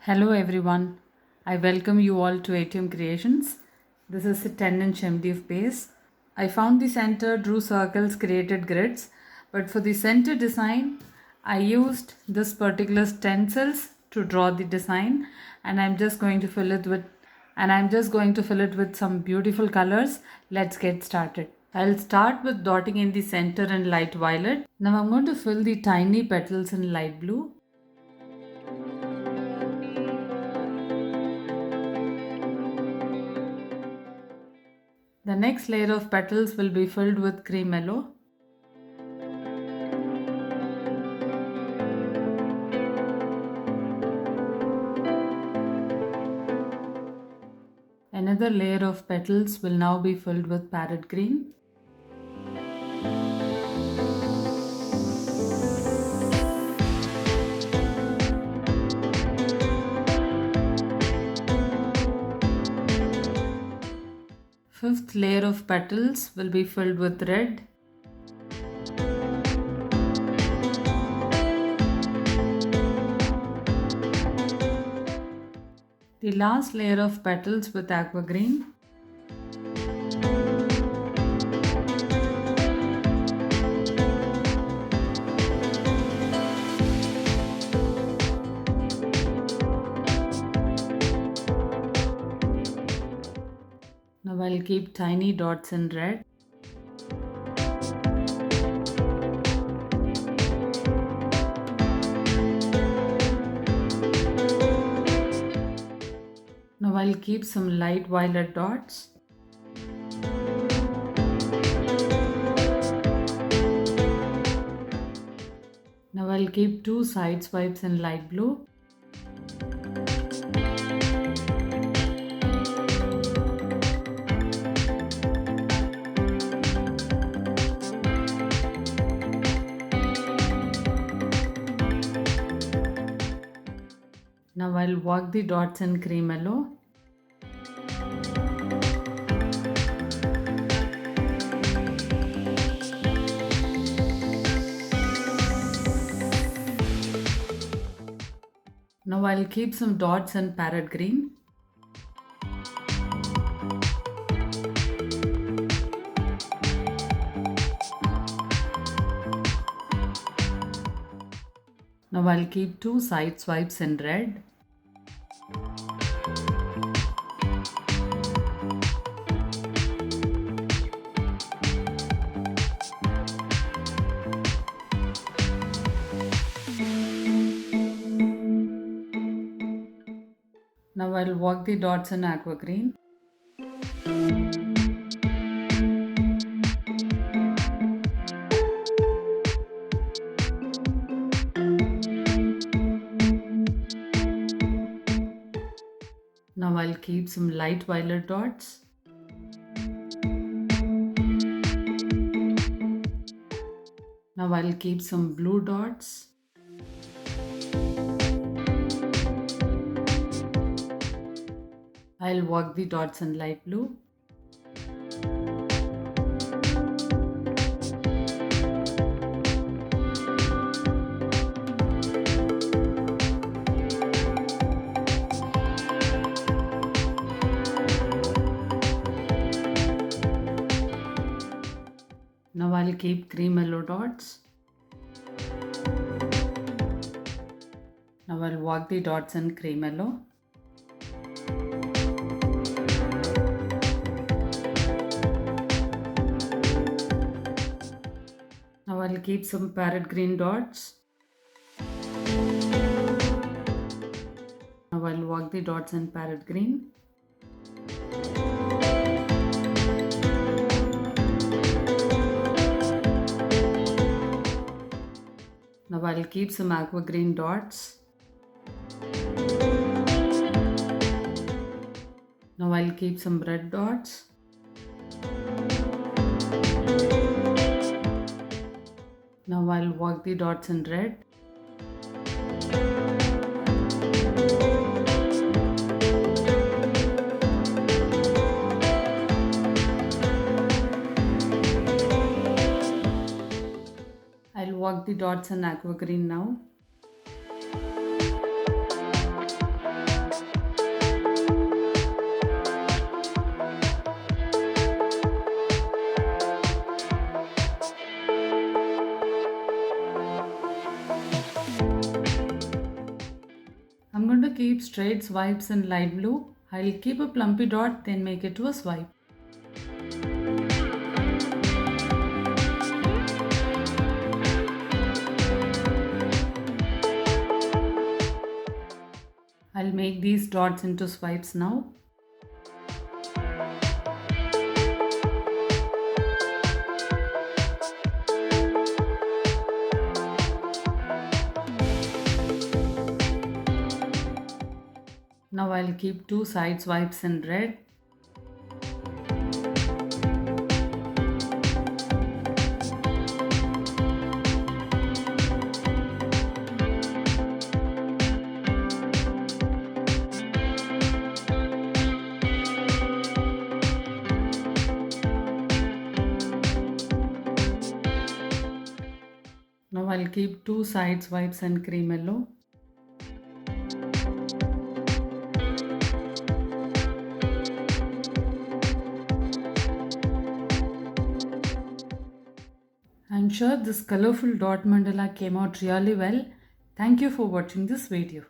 Hello everyone. I welcome you all to ATM Creations. This is a 10-inch MDF base. I found the center, drew circles, created grids, but for the center design, I used this particular stencils to draw the design, and I'm just going to fill it with some beautiful colors. Let's get started. I'll start with dotting in the center in light violet. Now I'm going to fill the tiny petals in light blue. The next layer of petals will be filled with cream yellow. Another layer of petals will now be filled with parrot green. Fifth layer of petals will be filled with red. The last layer of petals with aqua green. Now I'll keep tiny dots in red. Now I'll keep some light violet dots. Now I'll keep two side swipes in light blue. Now I'll work the dots in cream yellow. Now I'll keep some dots in parrot green. Now I'll keep two side swipes in red. Now I'll work the dots in aqua green. Now I'll keep some light violet dots. Now I'll keep some blue dots. I'll work the dots in light blue. Now I'll keep cream yellow dots. Now I'll work the dots in cream yellow. Now I'll keep some parrot green dots. Now I'll work the dots in parrot green. Now I'll keep some aqua green dots. Now I'll keep some red dots. Now I'll work the dots in red. I'll work the dots in aqua green now. keep straight swipes in light blue. I'll keep a plumpy dot, then make it to a swipe. I'll make these dots into swipes now. Now I'll keep 2 side swipes in red. Now I'll keep 2 side swipes in cream yellow. I'm sure this colorful dot mandala came out really well. Thank you for watching this video.